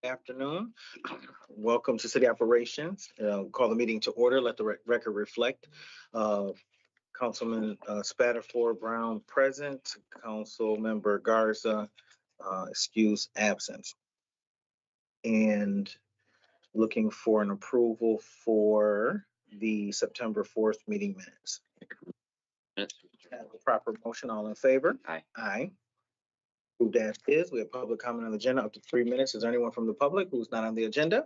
Afternoon. Welcome to City Operations. Call the meeting to order. Let the record reflect. Councilman Spatafor Brown present. Council Member Garza excuse absence. And looking for an approval for the September 4th meeting minutes. Have a proper motion. All in favor? Aye. Aye. Approved as is. We have public comment on the agenda up to 3 minutes. Is there anyone from the public who's not on the agenda?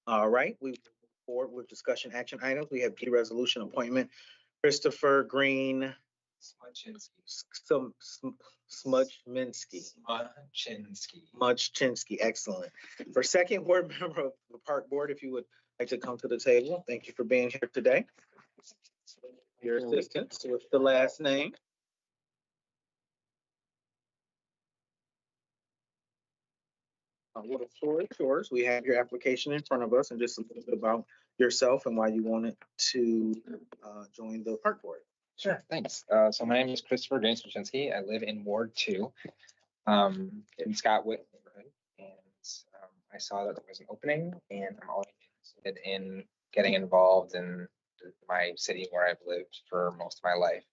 All right, we move forward with discussion action items. We have P resolution appointment, Christopher Green. Smudchinsky, excellent. For second ward member of the park board, if you would like to come to the table. Thank you for being here today. Your assistance with the last name. Well, the floor is yours. We have your application in front of us and just a little bit about yourself and why you wanted to join the park board. Sure, thanks. So my name is Christopher Green Smudchinsky. I live in Ward 2 in Scotwood neighborhood. And I saw that there was an opening and I'm always interested in getting involved in my city where I've lived for most of my life.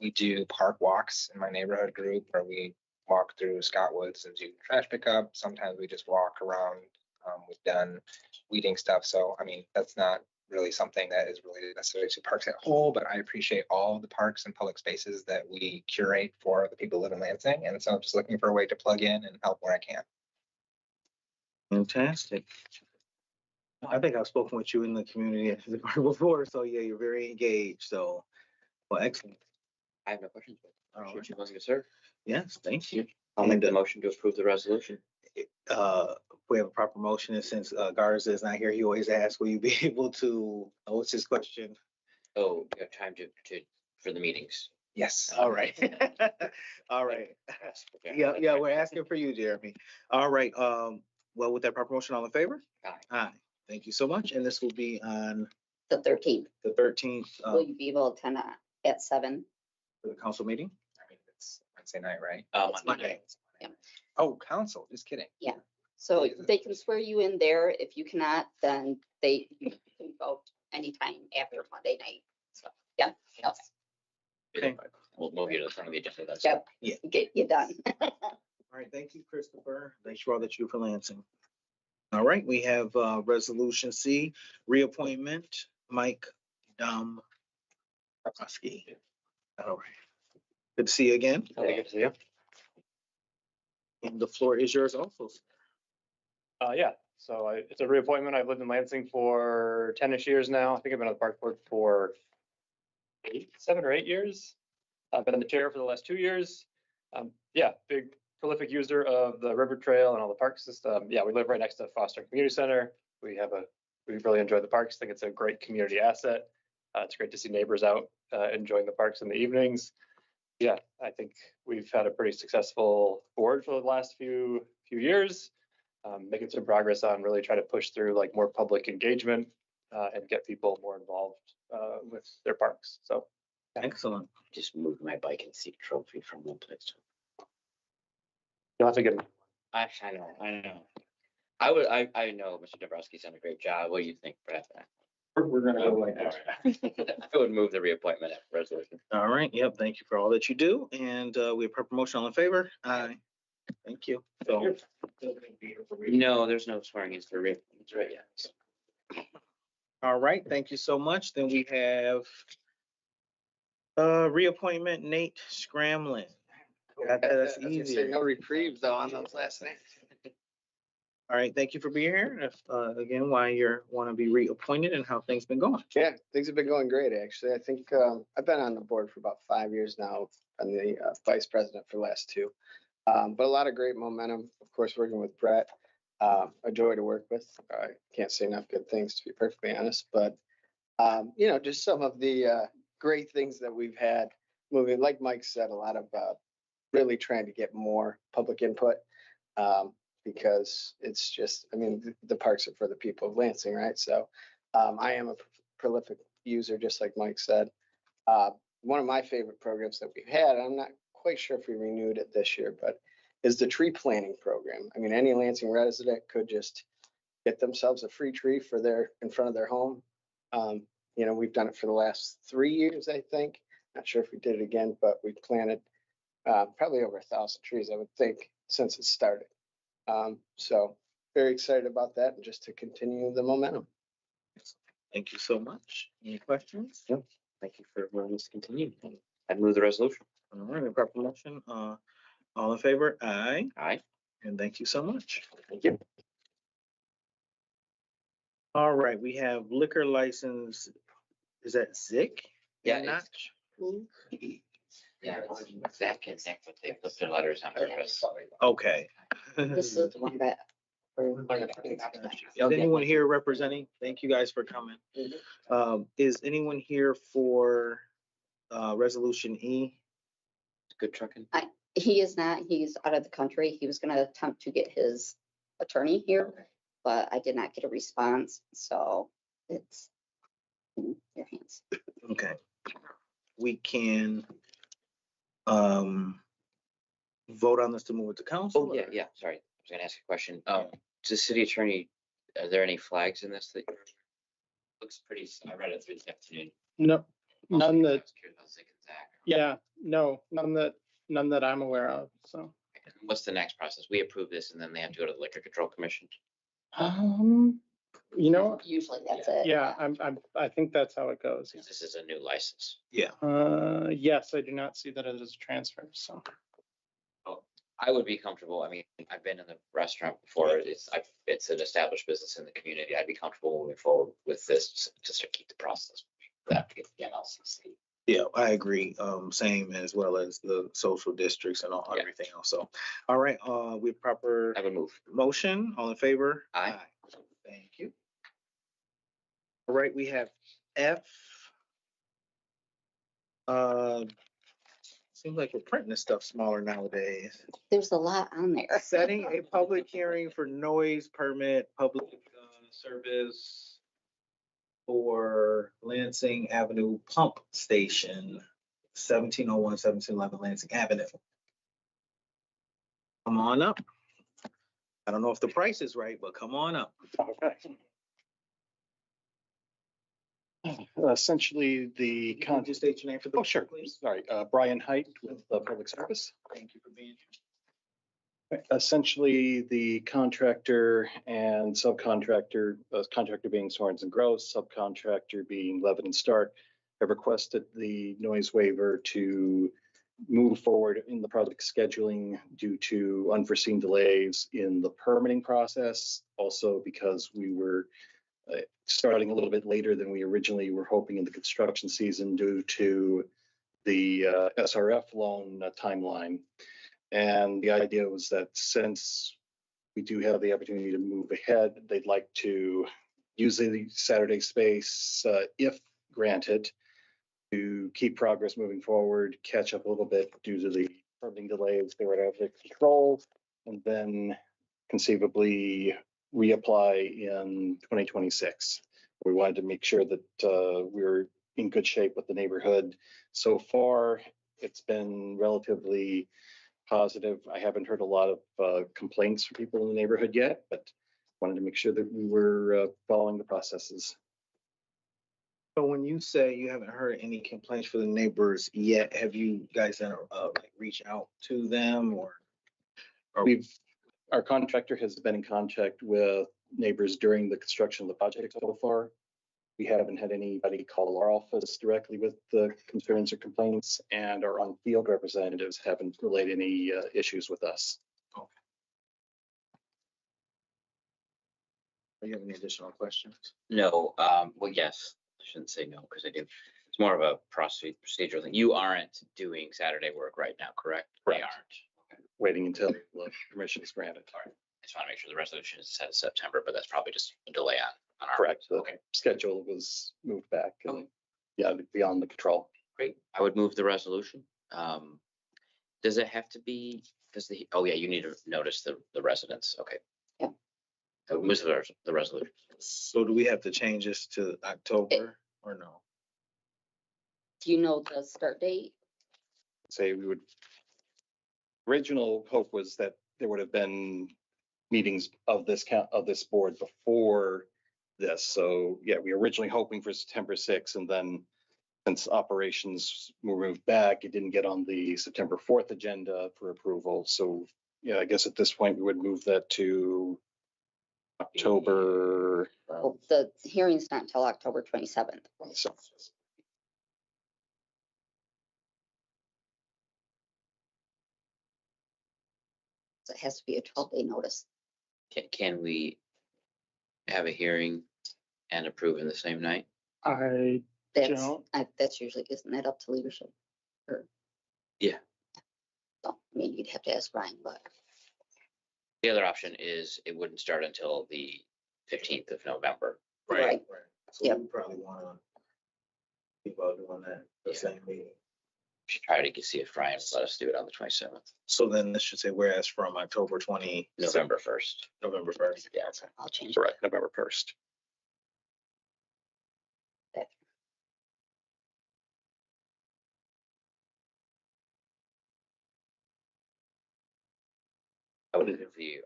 We do park walks in my neighborhood group where we walk through Scotwoods and do trash pickup. Sometimes we just walk around. We've done weeding stuff. So, I mean, that's not really something that is related necessarily to parks as a whole, but I appreciate all the parks and public spaces that we curate for the people who live in Lansing. And so I'm just looking for a way to plug in and help where I can. Fantastic. I think I've spoken with you in the community before. So yeah, you're very engaged. So, well, excellent. I have no questions. All right. You want to serve? Yes, thank you. I'll make the motion to approve the resolution. We have a proper motion, and since Garza is not here, he always asks, will you be able to, what's his question? Oh, you have time to for the meetings. Yes. All right. All right. Yeah, we're asking for you, Jeremy. All right, well, with that proper motion, all in favor? Aye. Aye. Thank you so much, and this will be on The 13th. the 13th Will you be able to attend at 7? for the council meeting. I mean, it's Wednesday night, right? It's Monday. Yeah. Oh, council, just kidding. So they can swear you in there. If you cannot, then you can vote anytime after Monday night. So, yeah. Yes. Okay. We'll move you to the front of the agenda. That's Yep. Yeah. Get you done. All right, thank you, Christopher. Thanks for all that you do for Lansing. All right, we have resolution C, reappointment, Mike Dombrowski. All right. Good to see you again. Good to see you. And the floor is yours also. Yeah, so it's a reappointment. I've lived in Lansing for 10-ish years now. I think I've been on the park board for 7 or 8 years. I've been in the chair for the last 2 years. Yeah, big prolific user of the river trail and all the park system. Yeah, we live right next to Foster Community Center. We really enjoy the parks. I think it's a great community asset. It's great to see neighbors out enjoying the parks in the evenings. Yeah, I think we've had a pretty successful board for the last few years. Making some progress on really trying to push through like more public engagement and get people more involved with their parks. So Excellent. Just moved my bike and seat trophy from one place to. you'll have to get. I know. I know Mr. Dombrowski's done a great job. What do you think, Brad? We're gonna go like All this. right. I would move the reappointment resolution. All right, yep, thank you for all that you do. And we have proper motion, all in favor? Aye. Thank you. So, No, there's no swearing in for reappointments right yet. all right, thank you so much. Then we have reappointment Nate Scramlin. That's easier. No reprieve though on those last names. All right, thank you for being here. If, again, why you want to be reappointed and how things been going. Yeah, things have been going great, actually. I think I've been on the board for about 5 years now. I'm the vice president for the last 2. But a lot of great momentum, of course, working with Brett. A joy to work with. I can't say enough good things, to be perfectly honest, but just some of the great things that we've had moving, like Mike said, a lot of really trying to get more public input. Because it's just, I mean, the parks are for the people of Lansing, right? So I am a prolific user, just like Mike said. One of my favorite programs that we've had, I'm not quite sure if we renewed it this year, but is the tree planting program. I mean, any Lansing resident could just get themselves a free tree for in front of their home. You know, we've done it for the last 3 years, I think. Not sure if we did it again, but we planted probably over 1,000 trees, I would think, since it started. So very excited about that and just to continue the momentum. Thank you so much. Any questions? Thank you for letting us continue. I'd move the resolution. All right, a proper motion. All in favor? Aye. Aye. And thank you so much. Thank you. All right, we have liquor license. Is that Zick? Yeah, And it's- Notch? Yeah, it's Zach and Nick, but they put their letters on purpose. Okay. This is the one that. Is anyone here representing? Thank you guys for coming. Is anyone here for resolution E? Good trucking. He is not, he's out of the country. He was gonna attempt to get his attorney here, but I did not get a response, so it's in your hands. Okay. We can vote on this to move it to council? Oh, yeah, sorry. I was gonna ask a question. To city attorney, are there any flags in this that looks pretty, I read it through the afternoon. No, none that, I was curious, I was thinking Zach. yeah, no, none that I'm aware of, so. What's the next process? We approve this and then they have to go to the Liquor Control Commission. You know, Usually that's it. yeah, I think that's how it goes. This is a new license. Yeah. Yes, I do not see that it is a transfer, so. I would be comfortable. I mean, I've been in the restaurant before. It's an established business in the community. I'd be comfortable moving forward with this just to keep the process. That to get the NLCC. Yeah, I agree. Same as well as the social districts and all, Yeah. everything else. So, all right, we proper I would move. motion, all in favor? Aye. Thank you. All right, we have F. Seems like we're printing this stuff smaller nowadays. There's a lot on there. Setting a public hearing for noise permit, public service for Lansing Avenue Pump Station, 1701, 1711 Lansing Avenue. Come on up. I don't know if the price is right, but come on up. Okay. Essentially, the Can you just state your name for the? oh, sure, please? sorry, Brian Height with Public Service. Thank you for being here. Essentially, the contractor and subcontractor, contractor being Sorens and Gross, subcontractor being Levin and Stark, have requested the noise waiver to move forward in the project scheduling due to unforeseen delays in the permitting process. Also because we were starting a little bit later than we originally were hoping in the construction season due to the SRF loan timeline. And the idea was that since we do have the opportunity to move ahead, they'd like to use the Saturday space, if granted, to keep progress moving forward, catch up a little bit due to the permitting delays they were out of their control, and then conceivably reapply in 2026. We wanted to make sure that we're in good shape with the neighborhood. So far, it's been relatively positive. I haven't heard a lot of complaints from people in the neighborhood yet, but wanted to make sure that we were following the processes. So when you say you haven't heard any complaints from the neighbors yet, have you guys done like reach out to them or? Our contractor has been in contact with neighbors during the construction of the project so far. We haven't had anybody call our office directly with the concerns or complaints, and our on-field representatives haven't relayed any issues with us. Do you have any additional questions? No, well, yes, I shouldn't say no, because I do. It's more of a procedural thing. You aren't doing Saturday work right now, correct? They Correct. aren't. Waiting until the permission is granted. I just want to make sure the resolution is set in September, but that's probably just a delay on our. Correct. The Okay, schedule was moved back Okay. and yeah, beyond the control. great. I would move the resolution. Does it have to be, oh yeah, you need to notice the residents. Okay. Yeah. I would move the resolution. So do we have to change this to October or no? Do you know the start date? Say we would, original hope was that there would have been meetings of this board before this. So yeah, we were originally hoping for September 6th, and then since operations were moved back, it didn't get on the September 4th agenda for approval. So yeah, I guess at this point, we would move that to October. Well, the hearing's not until October 27th. So So it has to be a 12-day notice. Can we have a hearing and approve in the same night? That's usually, isn't that up to leadership? Or- Yeah. So, I mean, you'd have to ask Brian, but The other option is it wouldn't start until the 15th of November. Right. So Yep. we probably wanna keep on doing that, the Yeah. same meeting. Should try to see if Brian will let us do it on the 27th, So then this should say whereas from October November 1st. November 1st. Yeah. I'll change it. correct, November 1st. I would move the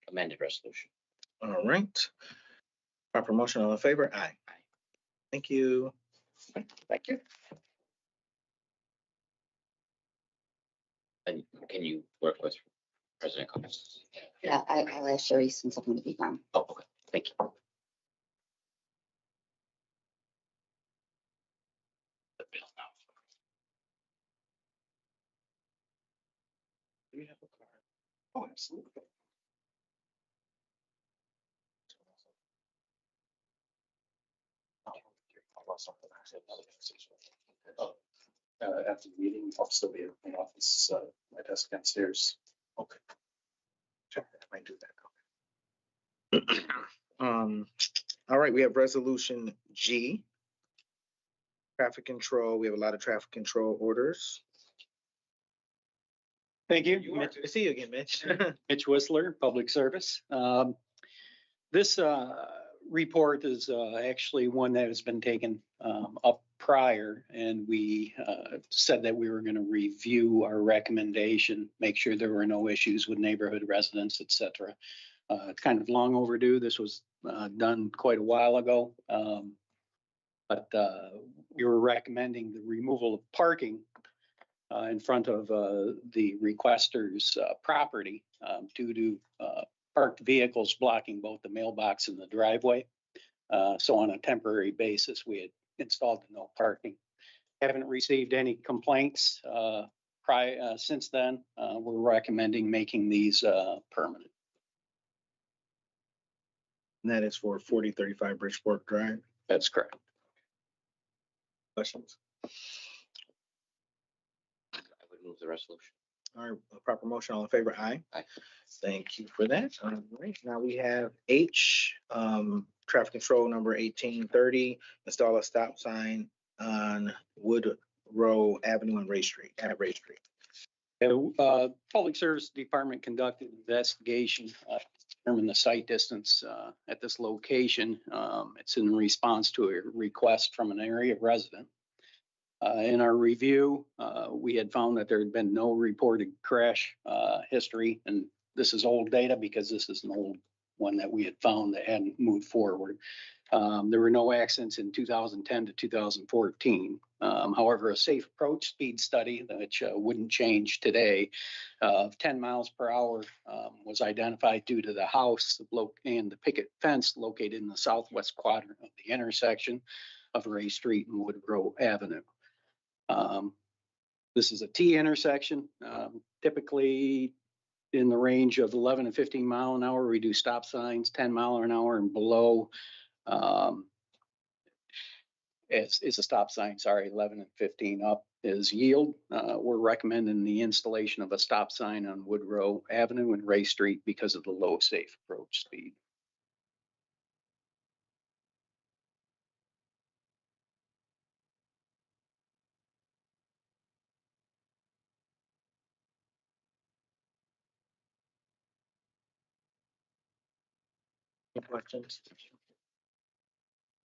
amended resolution. All right. Proper motion, all in favor? Aye. Aye. Thank you. Thank you. And can you work with President Combs? Yeah, I'll ask Sherry since I'm going to be gone. Oh, okay, thank you. The bill now. Do you have a card? Oh, absolutely. After the meeting, I'll still be in my office, my desk downstairs. Okay. Sure, I might do that. All right, we have resolution G. Traffic control, we have a lot of traffic control orders. Thank you. Good to see you again, Mitch. Mitch Whistler, Public Service. This report is actually one that has been taken up prior, and we said that we were going to review our recommendation, make sure there were no issues with neighborhood residents, et cetera. It's kind of long overdue. This was done quite a while ago. But we were recommending the removal of parking in front of the requester's property due to parked vehicles blocking both the mailbox and the driveway. So on a temporary basis, we had installed the no parking. Haven't received any complaints since then. We're recommending making these permanent. And that is for 4035 Bridgeport Drive. That's correct. Questions? I would move the resolution. All right, a proper motion, all in favor? Aye. Aye. Thank you for that. All right, now we have H, traffic control number 1830, install a stop sign on Wood Row Avenue and Ray Street, at Ray Street. Public Service Department conducted an investigation, determined the site distance at this location. It's in response to a request from an area resident. In our review, we had found that there had been no reported crash history, and this is old data because this is an old one that we had found that hadn't moved forward. There were no accidents in 2010 to 2014. However, a safe approach speed study, which wouldn't change today, of 10 miles per hour was identified due to the house and the picket fence located in the southwest quadrant of the intersection of Ray Street and Woodrow Avenue. This is a T intersection, typically in the range of 11 and 15 mile an hour. We do stop signs 10 mile an hour and below. Is a stop sign, sorry, 11 and 15 up is yield. We're recommending the installation of a stop sign on Woodrow Avenue and Ray Street because of the low safe approach speed. Any questions?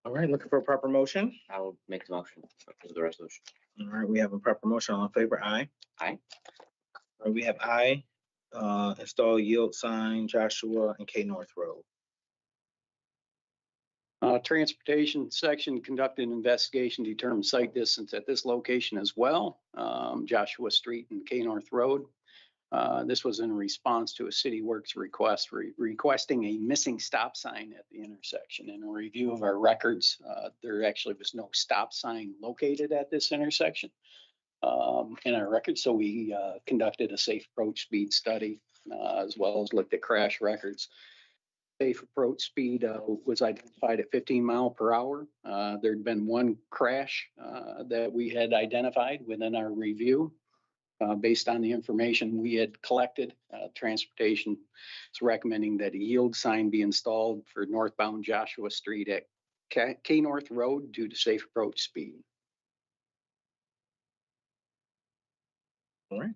All right, looking for a proper motion. I will make the motion for the resolution. All right, we have a proper motion, all in favor? Aye. Aye. All right, we have I, install yield sign, Joshua and K North Road. Transportation section conducted an investigation, determined site distance at this location as well, Joshua Street and K North Road. This was in response to a City Works request requesting a missing stop sign at the intersection. In a review of our records, there actually was no stop sign located at this intersection in our records. So we conducted a safe approach speed study as well as looked at crash records. Safe approach speed was identified at 15 miles per hour. There'd been one crash that we had identified within our review. Based on the information we had collected, transportation is recommending that a yield sign be installed for northbound Joshua Street at K North Road due to safe approach speed. All right,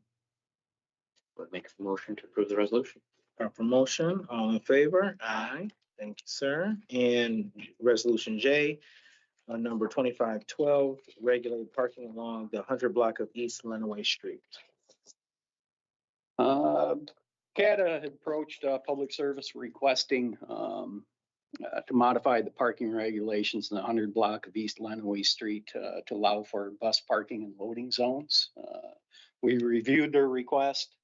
Would make a motion to approve the resolution. proper motion, all in favor? Aye. Thank you, sir. And resolution J, number 2512, regulated parking along the 100 block of East Lenawee Street. CATA had approached Public Service requesting to modify the parking regulations in the 100 block of East Lenawee Street to allow for bus parking and loading zones. We reviewed their request.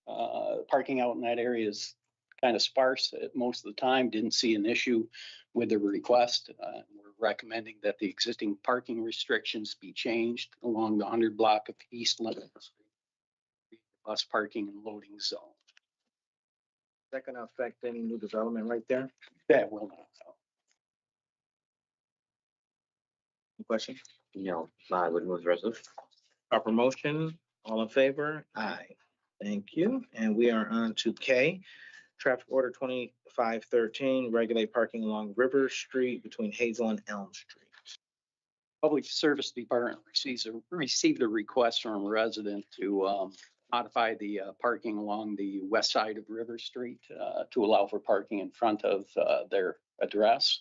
Parking out in that area is kind of sparse at most of the time. Didn't see an issue with the request. We're recommending that the existing parking restrictions be changed along the 100 block of East Lenawee Street. Bus parking and loading zone. Is that going to affect any new development right there? That will not. Any question? No, I would move the resolution. Proper motion, all in favor? Aye. Thank you. And we are on to K. Traffic order 2513, regulate parking along River Street between Hazel and Elm Street. Public Service Department received a request from a resident to modify the parking along the west side of River Street to allow for parking in front of their address.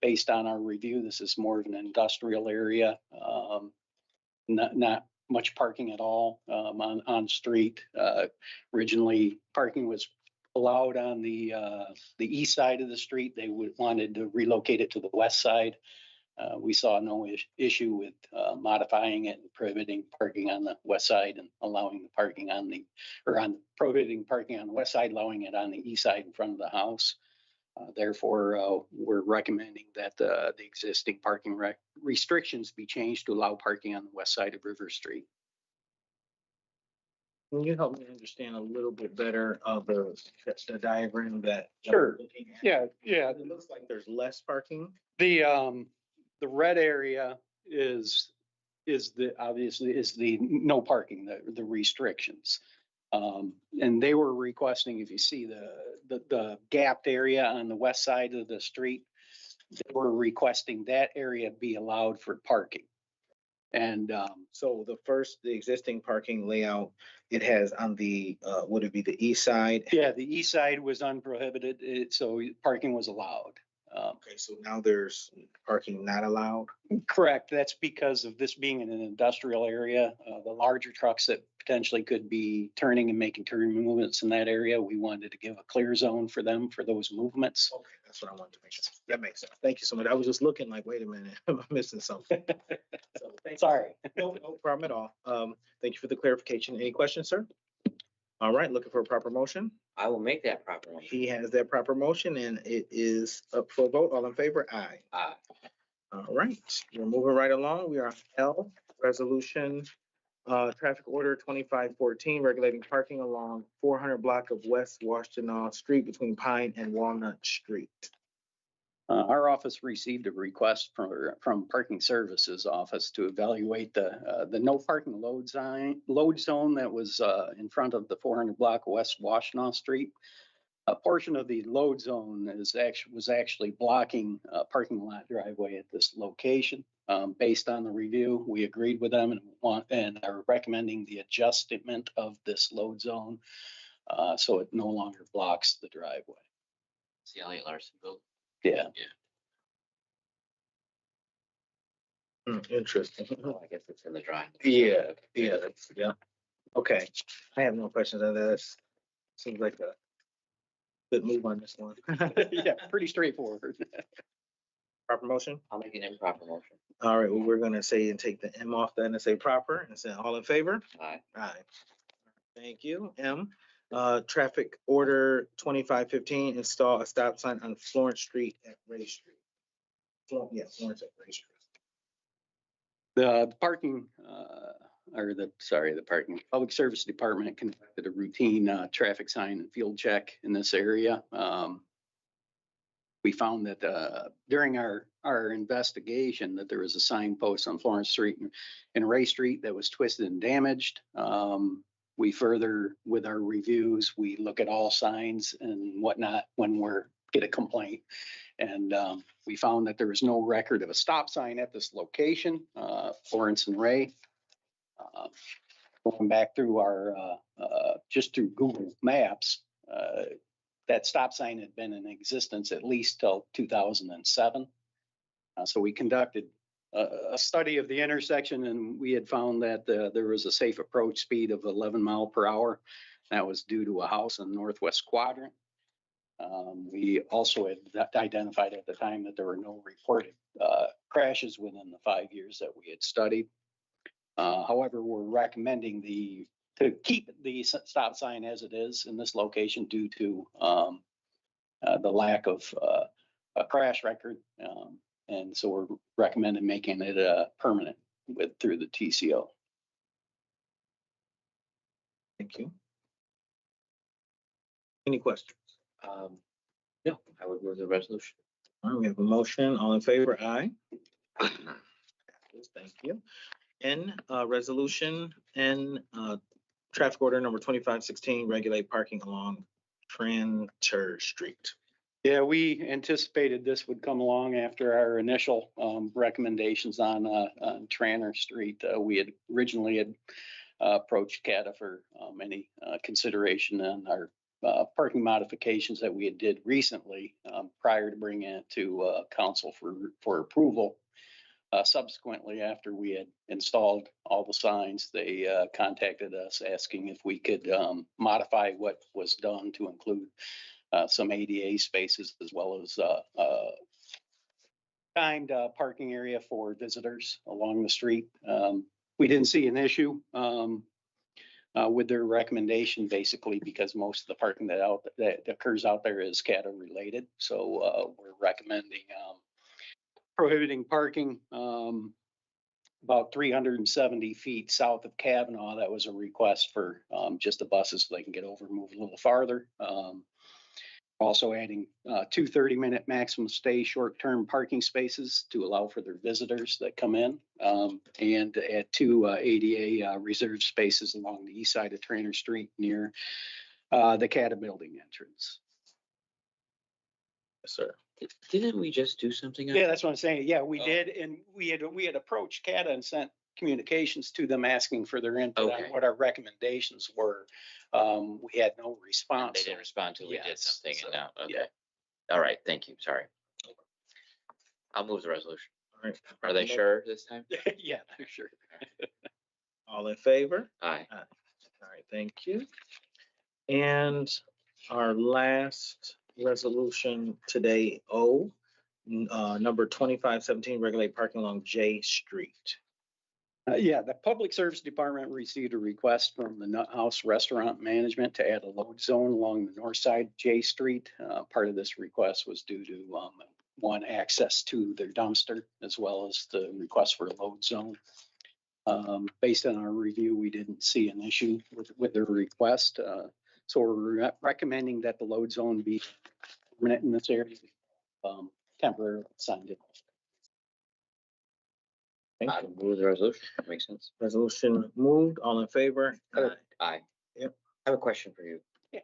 Based on our review, this is more of an industrial area, not much parking at all on street. Originally, parking was allowed on the east side of the street. They wanted to relocate it to the west side. We saw no issue with modifying it and prohibiting parking on the west side and allowing the parking prohibiting parking on the west side, allowing it on the east side in front of the house. Therefore, we're recommending that the existing parking restrictions be changed to allow parking on the west side of River Street. Can you help me understand a little bit better of the diagram that? Sure. we're looking at? Yeah. It looks like there's less parking. The red area is the no parking, the restrictions. And they were requesting, if you see the gapped area on the west side of the street, they were requesting that area be allowed for parking. And So the existing parking layout, it has on the, would it be the east side? yeah, the east side was unprohibited, so parking was allowed. Okay, so now there's parking not allowed? Correct. That's because of this being in an industrial area. The larger trucks that potentially could be turning and making turn movements in that area, we wanted to give a clear zone for them for those movements. Okay, that's what I wanted to make sure. That makes sense. Thank you so much. I was just looking like, wait a minute, I'm missing something. So, thank you. Sorry. No problem at all. Thank you for the clarification. Any questions, sir? All right, looking for a proper motion. I will make that proper motion. He has that proper motion and it is up for a vote. All in favor? Aye. Aye. All right, we're moving right along. We are on L, resolution, traffic order 2514, regulating parking along 400 block of West Washtenaw Street between Pine and Walnut Street. Our office received a request from Parking Services Office to evaluate the no parking load zone that was in front of the 400 block of West Washtenaw Street. A portion of the load zone was actually blocking a parking lot driveway at this location. Based on the review, we agreed with them and are recommending the adjustment of this load zone so it no longer blocks the driveway. It's the Elliott Larson building. Yeah. Interesting. Oh, I guess it's in the drawing. Yeah, yeah. Okay, I have no questions on this. Seems like a good move on this one. Yeah, pretty straightforward. Proper motion? I'll make an improper motion. All right, well, we're gonna say and take the M off then and say proper and say all in favor? Aye. Aye. Thank you. M, traffic order 2515, install a stop sign on Florence Street at Ray Street. Yeah, Florence at Ray Street. The parking, the parking, Public Service Department conducted a routine traffic sign and field check in this area. We found that during our investigation that there was a signpost on Florence Street and Ray Street that was twisted and damaged. We further, with our reviews, we look at all signs and whatnot when we're get a complaint. And we found that there was no record of a stop sign at this location, Florence and Ray. Going back through our, just through Google Maps, that stop sign had been in existence at least till 2007. So we conducted a study of the intersection and we had found that there was a safe approach speed of 11 miles per hour. That was due to a house in the northwest quadrant. We also had identified at the time that there were no reported crashes within the 5 years that we had studied. However, we're recommending to keep the stop sign as it is in this location due to the lack of a crash record. And so we're recommending making it permanent through the TCO. Thank you. Any questions? No, I would move the resolution. All right, we have a motion. All in favor? Aye. Thank you. N, resolution N, traffic order number 2516, regulate parking along Tranter Street. Yeah, we anticipated this would come along after our initial recommendations on Tranter Street. We had originally approached CATA for any consideration on our parking modifications that we had did recently prior to bringing it to council for approval. Subsequently, after we had installed all the signs, they contacted us asking if we could modify what was done to include some ADA spaces as well as timed parking area for visitors along the street. We didn't see an issue with their recommendation, basically because most of the parking that occurs out there is CATA related. So we're recommending prohibiting parking about 370 feet south of Kavanaugh. That was a request for just the buses so they can get over and move a little farther. Also adding 2 30-minute maximum stay short-term parking spaces to allow for their visitors that come in, and add 2 ADA reserved spaces along the east side of Tranter Street near the CATA building entrance. Yes, sir. Didn't we just do something? Yeah, that's what I'm saying. Yeah, we Oh. did, and we had approached CATA and sent communications to them asking for their input Okay. on what our recommendations were. We had no response. They didn't respond till we did Yes, something so, and now, okay. yeah. All right, thank you, sorry. I'll move the resolution. All right. Are they sure this time? Yeah, sure. All in favor? Aye. All right, thank you. And our last resolution today, O, number 2517, regulate parking along J Street. Yeah, the Public Service Department received a request from the Nut House Restaurant Management to add a load zone along the north side of J Street. Part of this request was due to one, access to their dumpster, as well as the request for a load zone. Based on our review, we didn't see an issue with their request. So we're recommending that the load zone be permanent in this area, temporarily signed it. Thank I you. move the resolution. That makes sense. Resolution moved. All in favor? Aye. Yep. I have a question for you. Yeah.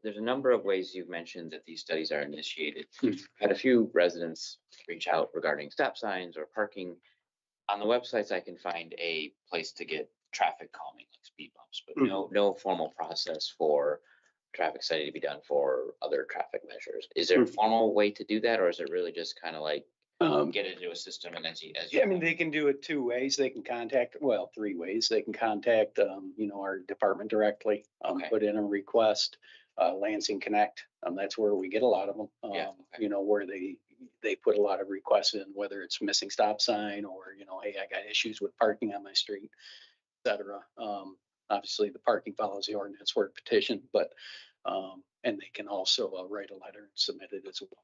There's a number of ways you've mentioned that these studies are initiated. Hmm. Had a few residents reach out regarding stop signs or parking. On the websites, I can find a place to get traffic calming, like speed bumps, but no formal process for traffic study to be done for other traffic measures. Is there a formal way to do that, or is it really just kind of like get it into a system and as you. Yeah, I mean, they can do it two ways. They can contact, well, three ways. They can contact, our department directly, Okay. put in a request, Lansing Connect. That's where we get a lot of them. Yeah, okay. Where they put a lot of requests in, whether it's missing stop sign or, hey, I got issues with parking on my street, et cetera. Obviously the parking follows the ordinance for a petition, but, and they can also write a letter and submit it as well.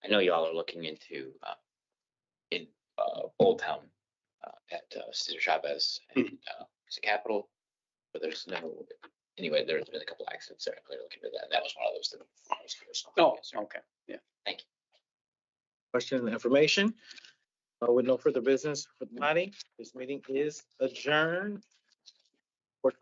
I know y'all are looking into, in, Old Town, at, Cesar Chavez and, is it Capitol? But there's no, anyway, there's been a couple accidents there. I'm looking at that. And that was one of those that I was curious about. Oh, Yes, sir. okay, yeah. Thank you. Question and information. With no further business for the body, this meeting is adjourned. 4:25.